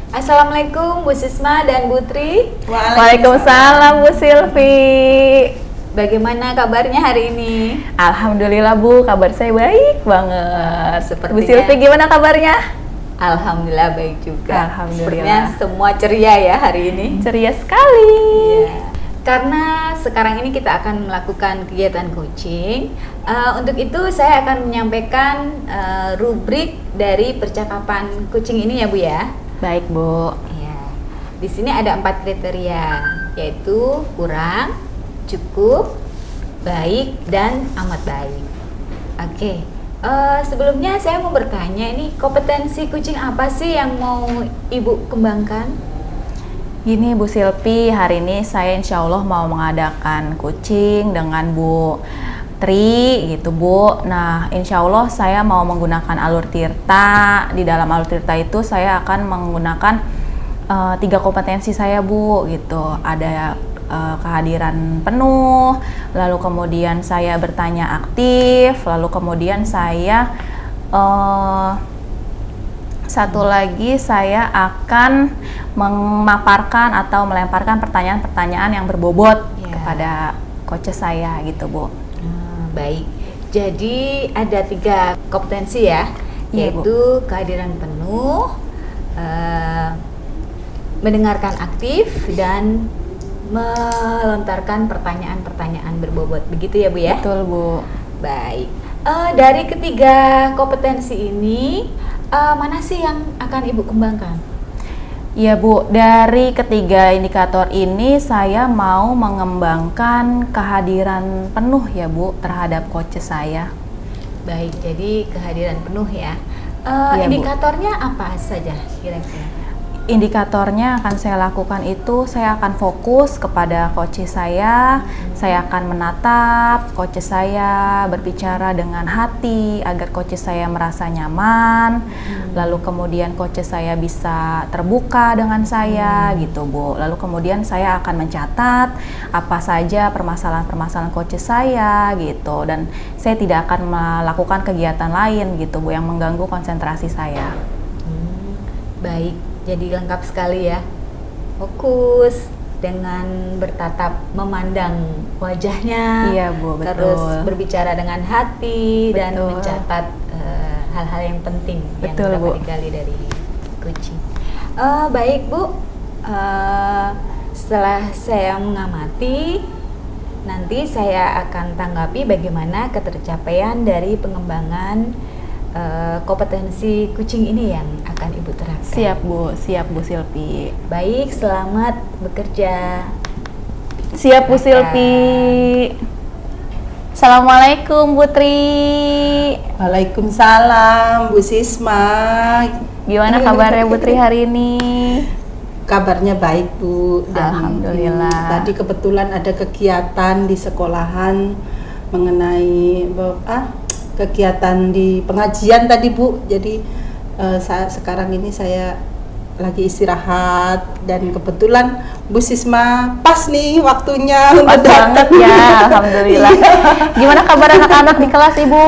Assalamualaikum Bu Sisma dan Bu Tri. Waalaikumsalam Bu Silvi. Bagaimana kabarnya hari ini? Alhamdulillah Bu, kabar saya baik banget. Sepertinya. Bu Silvi gimana kabarnya? Alhamdulillah baik juga. Alhamdulillah. Sepertinya semua ceria ya hari ini. Ceria sekali. Iya. Karena sekarang ini kita akan melakukan kegiatan coaching. Untuk itu saya akan menyampaikan rubrik dari percakapan coaching ini ya Bu ya. Baik Bu. Ya. Di sini ada 4 kriteria, yaitu kurang, cukup, baik, dan amat baik. Oke. Sebelumnya saya mau bertanya, ini kompetensi coaching apa sih yang mau Ibu kembangkan? Gini Bu Silvi, hari ini saya insya Allah mau mengadakan coaching dengan Bu Tri gitu Bu. Nah insya Allah saya mau menggunakan alur tirta. Di dalam alur tirta itu saya akan menggunakan 3 kompetensi saya Bu gitu. Ada kehadiran penuh, lalu kemudian saya bertanya aktif, lalu kemudian saya satu lagi saya akan memaparkan atau melemparkan pertanyaan-pertanyaan yang berbobot kepada coach saya gitu Bu. Baik, jadi ada 3 kompetensi ya, yaitu kehadiran penuh, mendengarkan aktif, dan melontarkan pertanyaan-pertanyaan berbobot. Begitu ya Bu ya? Betul Bu. Baik, dari ketiga kompetensi ini mana sih yang akan Ibu kembangkan? Iya Bu, dari ketiga indikator ini saya mau mengembangkan kehadiran penuh ya Bu terhadap coach saya. Baik, jadi kehadiran penuh ya. Ya, indikatornya Bu, apa saja kira-kira? Indikatornya akan saya lakukan itu, saya akan fokus kepada coach saya akan menatap coach saya, berbicara dengan hati agar coach saya merasa nyaman, lalu kemudian coach saya bisa terbuka dengan saya gitu Bu. Lalu kemudian saya akan mencatat apa saja permasalahan-permasalahan coach saya gitu, dan saya tidak akan melakukan kegiatan lain gitu Bu yang mengganggu konsentrasi saya. Baik, jadi lengkap sekali ya. Fokus dengan bertatap memandang wajahnya. Iya Bu, betul. Terus berbicara dengan hati. Betul. Dan mencatat hal-hal yang penting betul, yang dapat Bu. digali dari coaching. Baik Bu, setelah saya mengamati, nanti saya akan tanggapi bagaimana ketercapaian dari pengembangan kompetensi coaching ini yang akan Ibu terapkan. Siap Bu Silvi. Baik, selamat bekerja. Siap Bu Silvi. Assalamualaikum Bu Tri. Waalaikumsalam Bu Sisma. Gimana kabarnya Bu Tri hari ini? Kabarnya baik Bu. Alhamdulillah. Tadi kebetulan ada kegiatan di sekolahan mengenai kegiatan di pengajian tadi Bu. Jadi sekarang ini saya lagi istirahat dan kebetulan Bu Sisma pas nih waktunya Pas banget ya, Alhamdulillah. Gimana kabar anak-anak di kelas Ibu?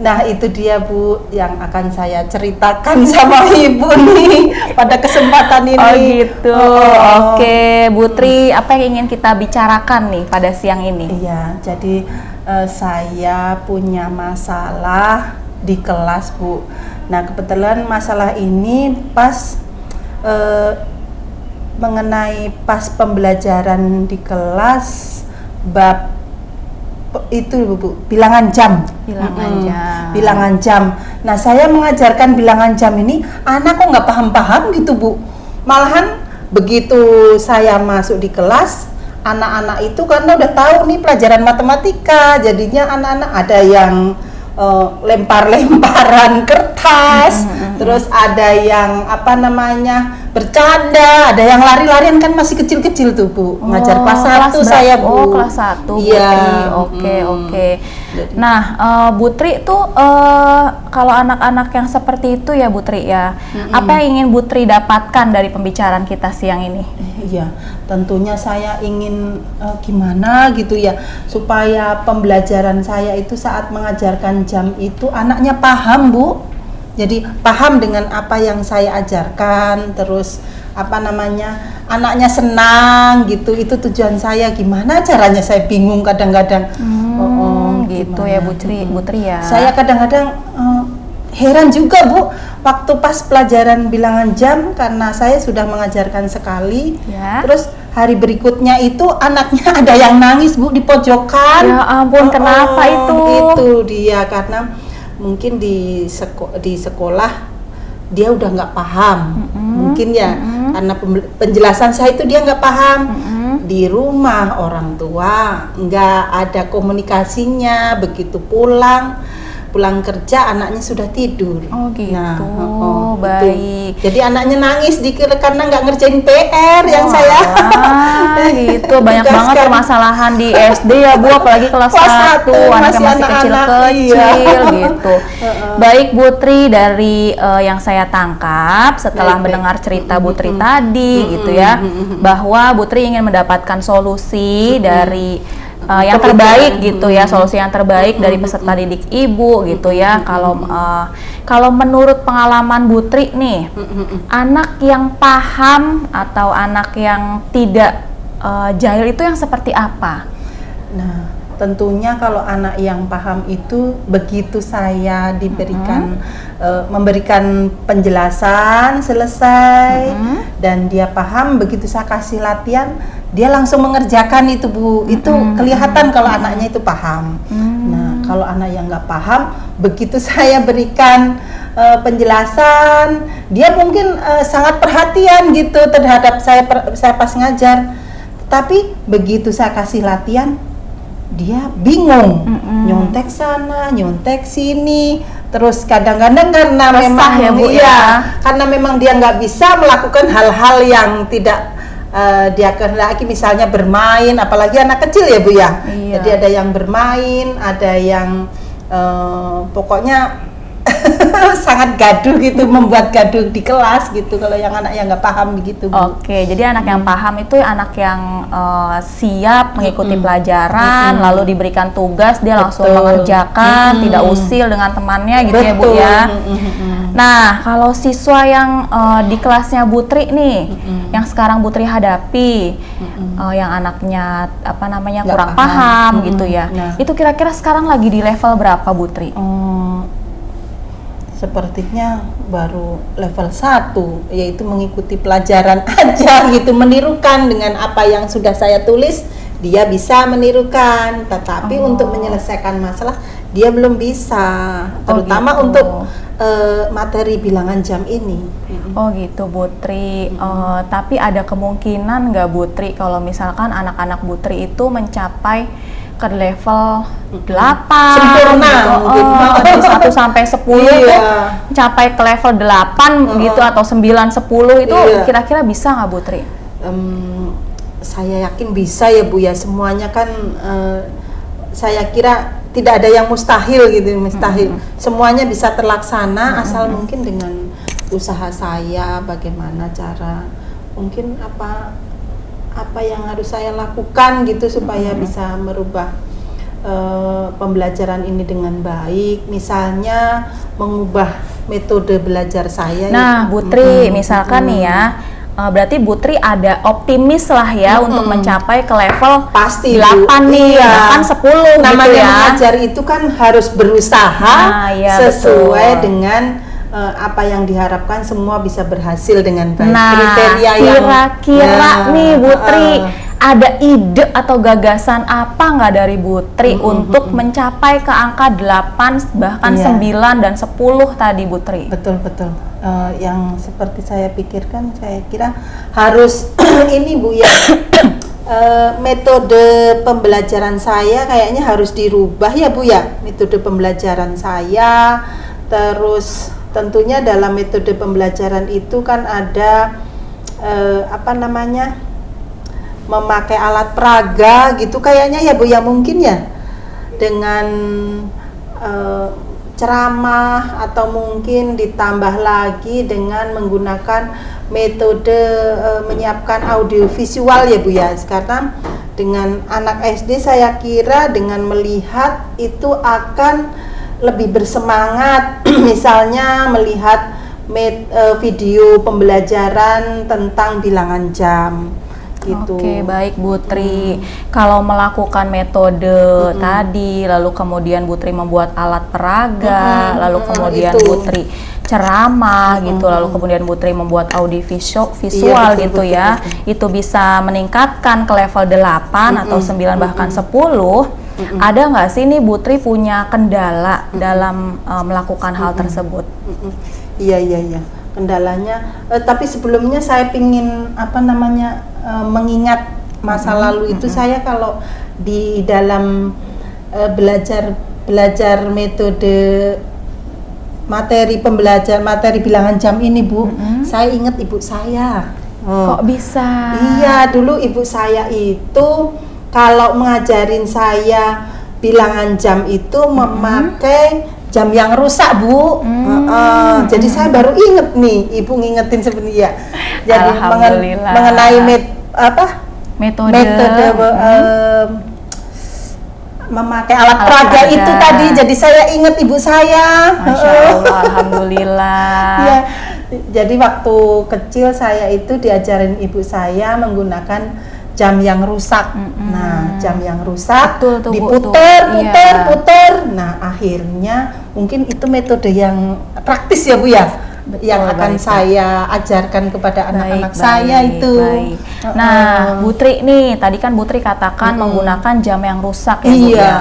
Nah itu dia Bu yang akan saya ceritakan sama Ibu nih pada kesempatan ini. Oh gitu. Oke, Bu Tri, apa yang ingin kita bicarakan nih pada siang ini? Iya, jadi saya punya masalah di kelas Bu. Nah kebetulan masalah ini pas mengenai pas pembelajaran di kelas bab itu Bu, bilangan jam. Bilangan jam. Nah saya mengajarkan bilangan jam ini, anak kok nggak paham-paham gitu Bu. Malahan begitu saya masuk di kelas, anak-anak itu karena udah tahu nih pelajaran matematika, jadinya anak-anak ada yang lempar-lemparan kertas, terus ada yang bercanda, ada yang lari-larian, kan masih kecil-kecil tuh Bu. Ngajar kelas 1 saya Bu. Oh kelas 1 Bu Iya. Tri. Oke. Nah Bu Tri tuh kalau anak-anak yang seperti itu ya Bu Tri ya, apa yang ingin Bu Tri dapatkan dari pembicaraan kita siang ini? Iya, tentunya saya ingin gimana gitu ya, supaya pembelajaran saya itu saat mengajarkan jam itu anaknya paham Bu. Jadi paham dengan apa yang saya ajarkan, terus apa namanya, anaknya senang gitu. Itu tujuan saya. Gimana caranya saya bingung kadang-kadang. Gitu Gimana? ya Bu Tri ya. Saya kadang-kadang heran juga Bu, waktu pas pelajaran bilangan jam, karena saya sudah mengajarkan sekali, Ya. terus hari berikutnya itu anaknya ada yang nangis Bu di pojokan. Ya ampun, kenapa itu? Itu dia, karena mungkin di sekolah dia udah nggak paham, mungkin ya, karena penjelasan saya itu dia nggak paham. Di rumah orang tua nggak ada komunikasinya, begitu pulang kerja anaknya sudah tidur. Oh gitu. Nah, baik. Jadi anaknya nangis karena nggak ngerjain PR yang saya. Gitu. Banyak banget permasalahan di SD ya Bu, apalagi kelas 1, anaknya masih kecil-kecil gitu. Baik Bu Tri, dari yang saya tangkap setelah mendengar cerita Bu Tri tadi gitu ya, bahwa Bu Tri ingin mendapatkan solusi dari yang terbaik gitu ya, solusi yang terbaik dari peserta didik Ibu gitu ya. Kalau menurut pengalaman Bu Tri nih, anak yang paham atau anak yang tidak jahil itu yang seperti apa? Nah, tentunya kalau anak yang paham itu begitu saya diberikan memberikan penjelasan selesai dan dia paham, begitu saya kasih latihan dia langsung mengerjakan itu Bu. Itu kelihatan kalau anaknya itu paham. Nah, kalau anak yang nggak paham, begitu saya berikan penjelasan, dia mungkin sangat perhatian gitu terhadap saya pas ngajar. Tapi begitu saya kasih latihan, dia bingung, nyontek sana, nyontek sini, terus kadang-kadang karena Resah memang ya, Bu, ya. karena memang dia nggak bisa melakukan hal-hal yang tidak dia kehendaki, misalnya bermain, apalagi anak kecil ya Bu ya. Iya. Jadi ada yang bermain, ada yang pokoknya sangat gaduh gitu, membuat gaduh di kelas gitu. Kalau yang anak yang nggak paham begitu Bu. Oke, jadi anak yang paham itu anak yang siap mengikuti pelajaran, lalu diberikan tugas dia langsung Betul. mengerjakan, tidak usil dengan temannya gitu ya Bu Betul. ya. Nah, kalau siswa yang di kelasnya Bu Tri nih, yang sekarang Bu Tri hadapi, yang anaknya Nggak kurang paham. paham gitu ya, Nah. itu kira-kira sekarang lagi di level berapa Bu Tri? Sepertinya baru level 1, yaitu mengikuti pelajaran aja gitu, menirukan dengan apa yang sudah saya tulis, dia bisa menirukan, tetapi untuk menyelesaikan masalah dia belum bisa, terutama gitu. untuk materi bilangan jam ini. Oh gitu Bu Tri. Tapi ada kemungkinan nggak Bu Tri kalau misalkan anak-anak Bu Tri itu mencapai ke level 8 Sempurna gitu. mungkin. Dari 1 sampai 10 Iya. tuh mencapai ke level 8 gitu atau 9, 10 itu Iya. kira-kira bisa nggak Bu Tri? Saya yakin bisa ya Bu ya, semuanya kan saya kira tidak ada yang mustahil gitu, mustahil. Semuanya bisa terlaksana asal mungkin dengan usaha saya, bagaimana cara, mungkin apa yang harus saya lakukan gitu supaya bisa merubah pembelajaran ini dengan baik. Misalnya mengubah metode belajar saya. Nah, Bu Tri, misalkan nih ya, berarti Bu Tri ada optimis lah ya untuk mencapai ke level Pasti 8 Bu. nih, Iya. 8, 10 Namanya gitu ya. mengajar itu kan harus berusaha Iya, sesuai betul. dengan apa yang diharapkan, semua bisa berhasil dengan baik. Nah, Kriteria yang kira-kira nih Bu Tri, ada ide atau gagasan apa nggak dari Bu Tri untuk mencapai ke angka 8, bahkan Iya. 9 dan 10 tadi Bu Tri? betul. Yang seperti saya pikirkan, saya kira harus ini Bu ya. Metode pembelajaran saya kayaknya harus dirubah ya Bu ya. Metode pembelajaran saya, terus tentunya dalam metode pembelajaran itu kan ada memakai alat peraga gitu kayaknya ya Bu ya, mungkin ya, dengan ceramah, atau mungkin ditambah lagi dengan menggunakan metode menyiapkan audio visual ya Bu ya. Karena dengan anak SD saya kira dengan melihat itu akan lebih bersemangat. Misalnya melihat video pembelajaran tentang bilangan jam gitu. Oke, baik Bu Tri. Kalau melakukan metode tadi, lalu kemudian Bu Tri membuat alat peraga, lalu kemudian itu. Bu Tri ceramah gitu, lalu kemudian Bu Tri membuat audio visual Iya, betul, gitu betul, ya. betul. Itu bisa meningkatkan ke level 8 atau 9 bahkan 10. Ada nggak sih nih Bu Tri punya kendala dalam melakukan hal tersebut? Iya. Kendalanya, tapi sebelumnya saya pingin mengingat masa lalu itu. Saya kalau di dalam belajar metode materi bilangan jam ini Bu, saya ingat ibu saya. Kok bisa? Iya, dulu ibu saya itu kalau mengajarin saya bilangan jam itu memakai jam yang rusak Bu. Jadi saya baru inget nih, ibu ngingetin sebenarnya. Jadi Alhamdulillah. mengenai Metode memakai alat peraga itu tadi. Jadi saya inget ibu saya. Masya Allah, alhamdulillah. Ya, jadi waktu kecil saya itu diajarin ibu saya menggunakan jam yang rusak. Nah, jam yang rusak Betul tuh, Bu, diputer, tuh. Iya. puter. Nah, akhirnya mungkin itu metode yang praktis ya Bu ya. Betul, yang akan baik, saya ajarkan kepada anak-anak Baik, saya baik, itu. baik. Nah, Bu Tri nih, tadi kan Bu Tri katakan menggunakan jam yang rusak ya Bu Iya. ya.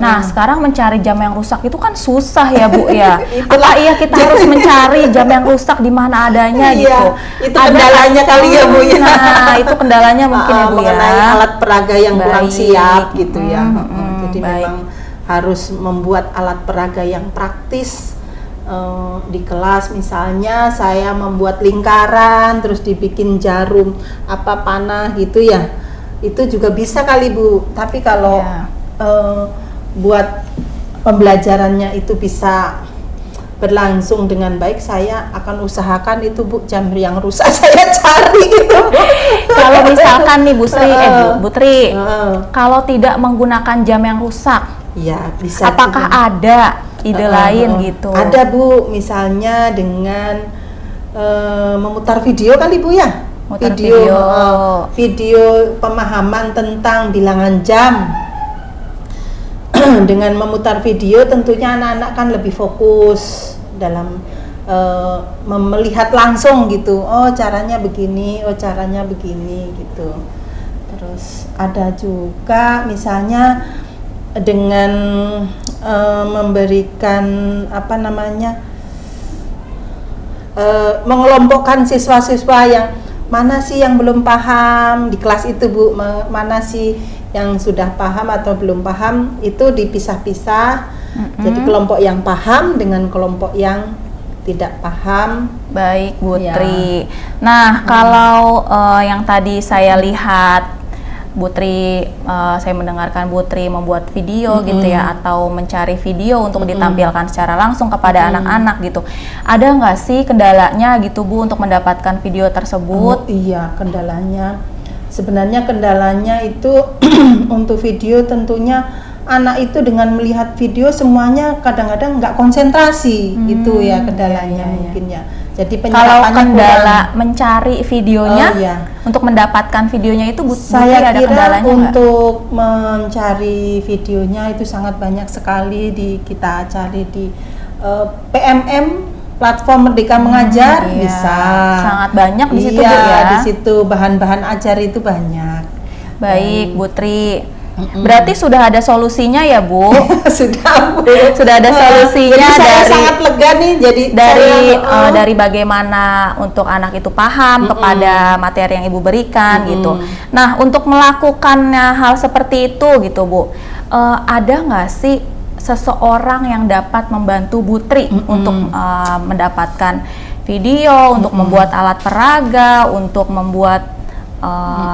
Nah, sekarang mencari jam yang rusak itu kan susah ya Bu ya. Itulah. Apa iya kita harus mencari jam yang rusak di mana adanya Iya, gitu? itu kendalanya kali ya Bu ya. Nah, itu kendalanya mungkin ya Bu ya. mengenai alat peraga yang kurang Baik. siap gitu ya. Jadi baik. memang harus membuat alat peraga yang praktis. Di kelas misalnya saya membuat lingkaran terus dibikin jarum panah gitu ya, itu juga bisa kali Bu. Tapi kalau Ya. buat pembelajarannya itu bisa berlangsung dengan baik, saya akan usahakan itu Bu, jam yang rusak saya cari gitu. Kalau misalkan nih Bu Sri, Bu Tri, Heeh. kalau tidak menggunakan jam yang rusak, Ya bisa. apakah juga. ada ide lain gitu? Ada Bu, misalnya dengan memutar video kali Bu ya. Mutar Video pemahaman tentang bilangan jam. Dengan memutar video tentunya anak-anak kan lebih fokus dalam melihat langsung gitu. Oh caranya begini, oh caranya begini gitu. Terus ada juga misalnya dengan memberikan mengelompokkan siswa-siswa yang mana sih yang belum paham di kelas itu Bu, mana sih yang sudah paham atau belum paham, itu dipisah-pisah. Jadi kelompok yang paham dengan kelompok yang tidak paham. Baik Bu Ya. Tri. Nah kalau yang tadi saya lihat Bu Tri, saya mendengarkan Bu Tri membuat video gitu ya, atau mencari video untuk ditampilkan secara langsung kepada anak-anak gitu. Ada nggak sih kendalanya gitu Bu untuk mendapatkan video tersebut? Oh, iya, kendalanya. Sebenarnya kendalanya itu untuk video tentunya anak itu dengan melihat video semuanya kadang-kadang nggak konsentrasi, itu ya kendalanya mungkin ya. Jadi Kalau penyerapannya kendala kurang. mencari videonya, Oh, iya. untuk mendapatkan videonya itu Bu Tri Saya ada kira kendalanya nggak? untuk mencari videonya itu sangat banyak sekali kita cari di PMM, platform Merdeka Mengajar, Iya, bisa. sangat banyak di situ Iya, Bu ya. di situ bahan-bahan ajar itu banyak. Baik Bu Tri. Berarti sudah ada solusinya ya Bu? Sudah Bu. Sudah ada solusinya Jadi saya dari sangat lega nih dari bagaimana untuk anak itu paham kepada materi yang Ibu berikan gitu. Nah, untuk melakukan hal seperti itu gitu Bu, ada nggak sih seseorang yang dapat membantu Bu Tri untuk mendapatkan video, untuk membuat alat peraga, untuk membuat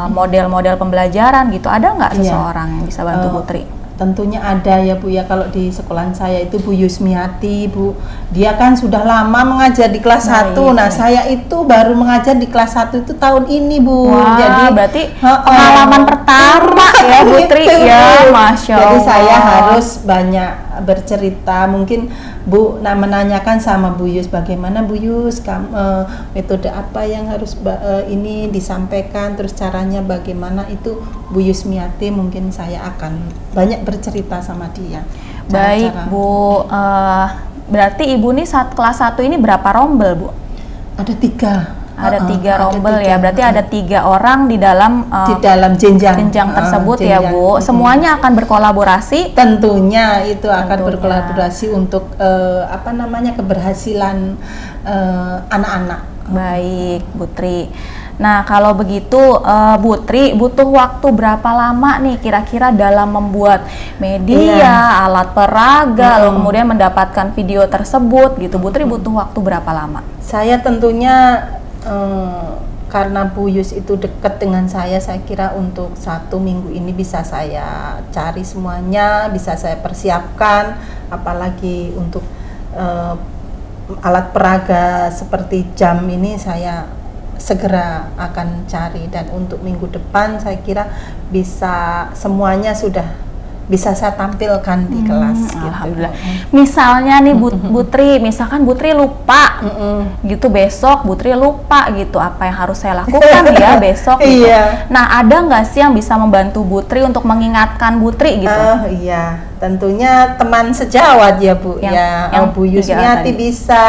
model-model pembelajaran gitu? Ada nggak Iya. seseorang yang bisa bantu Bu Tri? Tentunya ada ya Bu ya. Kalau di sekolahan saya itu Bu Yusmiati Bu, dia kan sudah lama mengajar di kelas 1. Nah saya itu baru mengajar di kelas 1 itu tahun ini Bu. Wah, Jadi berarti pengalaman pertama ya Bu Tri Gitu, ya, Bu. Masya Jadi Allah. saya harus banyak bercerita, mungkin Bu menanyakan sama Bu Yus, bagaimana Bu Yus metode apa yang harus ini disampaikan, terus caranya bagaimana, itu Bu Yusmiati mungkin saya akan banyak bercerita sama dia. Baik Bu, berarti Ibu nih saat kelas 1 ini berapa rombel Bu? Ada 3. Ada 3 rombel ada 3, ya, berarti ada 3 orang di dalam jenjang tersebut ya Bu. Semuanya akan berkolaborasi. Tentunya itu akan berkolaborasi untuk keberhasilan anak-anak. Baik Bu Tri. Nah kalau begitu Bu Tri butuh waktu berapa lama nih kira-kira dalam membuat media, alat peraga, lalu kemudian mendapatkan video tersebut gitu. Bu Tri butuh waktu berapa lama? Saya tentunya karena Bu Yus itu dekat dengan saya kira untuk 1 minggu ini bisa saya cari semuanya, bisa saya persiapkan, apalagi untuk alat peraga seperti jam ini saya segera akan cari, dan untuk minggu depan saya kira bisa semuanya sudah bisa saya tampilkan di kelas. Alhamdulillah. Misalnya nih Bu Tri, misalkan Bu Tri lupa gitu, besok Bu Tri lupa gitu apa yang harus saya lakukan ya besok gitu. Nah ada nggak sih yang bisa membantu Bu Tri untuk mengingatkan Bu Tri gitu? Iya, tentunya teman sejawat ya Bu, yang Bu Yusmiati bisa,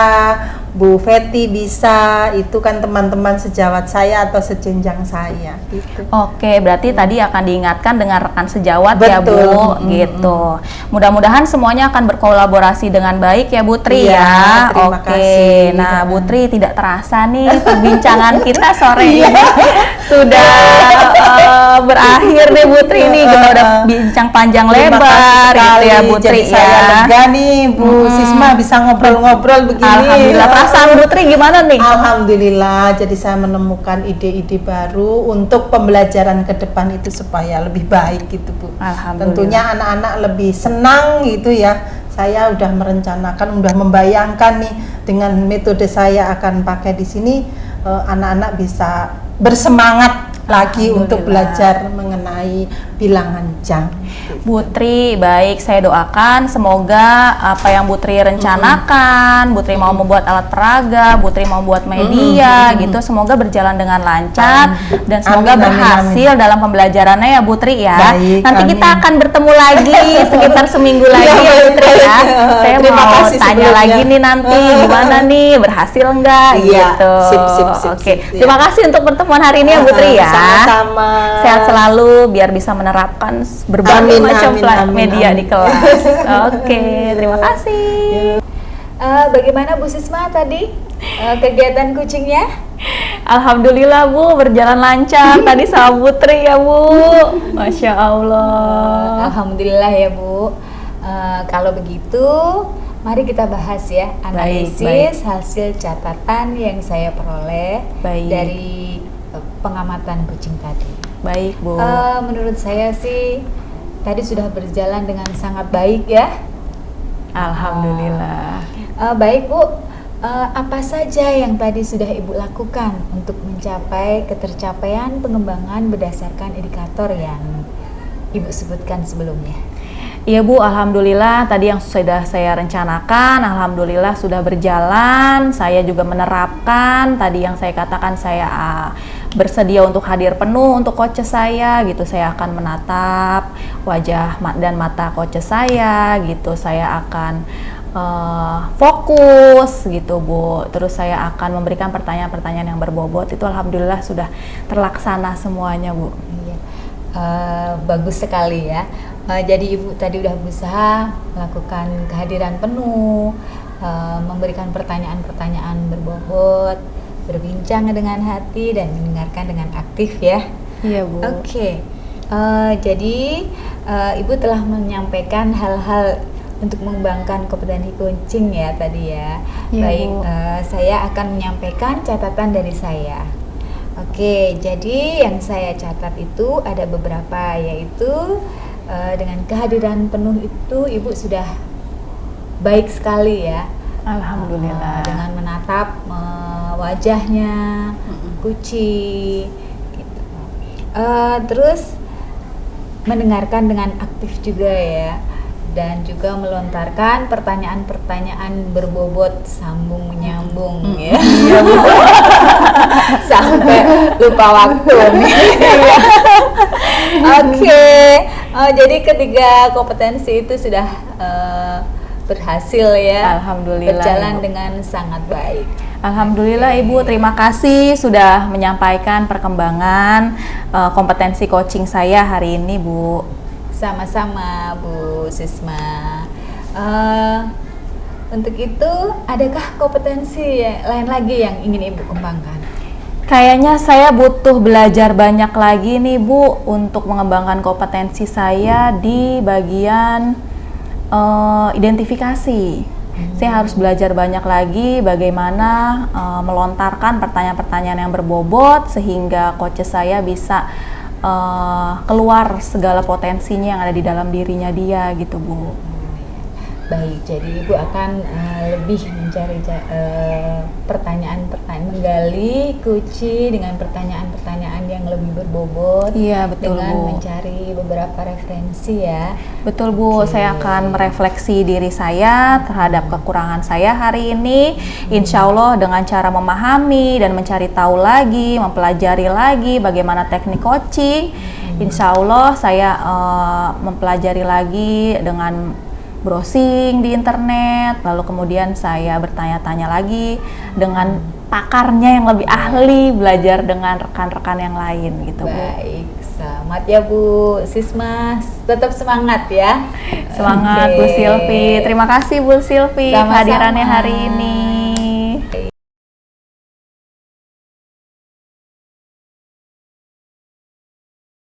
Bu Feti bisa, itu kan teman-teman sejawat saya atau sejenjang saya gitu. Oke, berarti tadi akan diingatkan dengan rekan sejawat. Betul. Ya Bu, gitu. Mudah-mudahan semuanya akan berkolaborasi dengan baik ya Bu Tri ya. Terima kasih. Nah Bu Tri, tidak terasa nih perbincangan kita sore ini sudah berakhir nih Bu Tri nih, kita udah bincang panjang lebar gitu ya Bu Tri. Jadi saya lega nih Bu Sisma bisa ngobrol-ngobrol begini. Alhamdulillah. Perasaan Bu Tri gimana nih? Alhamdulillah, jadi saya menemukan ide-ide baru untuk pembelajaran ke depan itu supaya lebih baik gitu Bu. Tentunya anak-anak lebih senang gitu ya. Saya udah merencanakan, udah membayangkan nih dengan metode saya akan pakai di sini, anak-anak bisa bersemangat lagi untuk belajar mengenai bilangan jam. Bu Tri, baik, saya doakan semoga apa yang Bu Tri rencanakan, Bu Tri mau membuat alat peraga, Bu Tri mau membuat media gitu, semoga berjalan dengan lancar dan semoga berhasil dalam pembelajarannya ya Bu Tri ya. Baik, nanti kita akan bertemu lagi sekitar seminggu lagi ya Bu Tri ya. Saya mau tanya lagi nih nanti gimana nih, berhasil enggak gitu. Sip. Oke, terima kasih untuk pertemuan hari ini ya Bu Tri ya. Sama-sama. Sehat selalu biar bisa menerapkan berbagai macam media di kelas. Oke, terima kasih. Bagaimana Bu Sisma tadi kegiatan kucingnya? Alhamdulillah Bu, berjalan lancar tadi sama Bu Tri ya Bu. Masya Allah. Alhamdulillah ya Bu. Kalau begitu, mari kita bahas ya analisis hasil catatan yang saya peroleh dari pengamatan kucing tadi. Baik Bu. Menurut saya sih tadi sudah berjalan dengan sangat baik ya. Alhamdulillah. Baik Bu, apa saja yang tadi sudah Ibu lakukan untuk mencapai ketercapaian pengembangan berdasarkan indikator yang Ibu sebutkan sebelumnya? Iya Bu, alhamdulillah tadi yang sudah saya rencanakan, alhamdulillah sudah berjalan. Saya juga menerapkan tadi yang saya katakan, saya bersedia untuk hadir penuh untuk coach saya gitu. Saya akan menatap wajah dan mata coach saya gitu. Saya akan fokus gitu Bu. Terus saya akan memberikan pertanyaan-pertanyaan yang berbobot. Itu alhamdulillah sudah terlaksana semuanya Bu. Iya. Bagus sekali ya. Jadi Ibu tadi udah berusaha melakukan kehadiran penuh, memberikan pertanyaan-pertanyaan berbobot, berbincang dengan hati dan mendengarkan dengan aktif ya. Iya Bu. Oke. Jadi Ibu telah menyampaikan hal-hal untuk mengembangkan kompetensi kucing ya tadi ya. Baik, saya akan menyampaikan catatan dari saya. Oke, jadi yang saya catat itu ada beberapa, yaitu dengan kehadiran penuh itu Ibu sudah baik sekali ya. Alhamdulillah. Dengan menatap wajahnya kucing gitu. Terus mendengarkan dengan aktif juga ya. dan juga melontarkan pertanyaan-pertanyaan berbobot sambung menyambung ya. Sampai lupa waktu nih. Oke, jadi ketiga kompetensi itu sudah berhasil ya. Alhamdulillah, berjalan Ibu. dengan sangat baik. Alhamdulillah Ibu, terima kasih sudah menyampaikan perkembangan kompetensi coaching saya hari ini, Bu. Sama-sama Bu Sisma. Untuk itu, adakah kompetensi lain lagi yang ingin Ibu kembangkan? Kayaknya saya butuh belajar banyak lagi nih Bu untuk mengembangkan kompetensi saya di bagian identifikasi. Saya harus belajar banyak lagi bagaimana melontarkan pertanyaan-pertanyaan yang berbobot sehingga coach saya bisa keluar segala potensinya yang ada di dalam dirinya dia gitu Bu. Baik, jadi Ibu akan lebih mencari pertanyaan-pertanyaan, menggali kunci dengan pertanyaan-pertanyaan yang lebih berbobot. Iya, betul, dengan Bu. mencari beberapa referensi ya. Betul Bu, saya akan merefleksi diri saya terhadap kekurangan saya hari ini. Insya Allah dengan cara memahami dan mencari tahu lagi, mempelajari lagi bagaimana teknik coaching. Insya Allah saya mempelajari lagi dengan browsing di internet, lalu kemudian saya bertanya-tanya lagi dengan pakarnya yang lebih ahli, belajar dengan rekan-rekan yang lain gitu Bu. Baik, selamat ya Bu Sisma, tetap semangat ya. Semangat Oke. Bu Silvi. Terima kasih Bu Silvi Sama-sama. kehadirannya hari ini.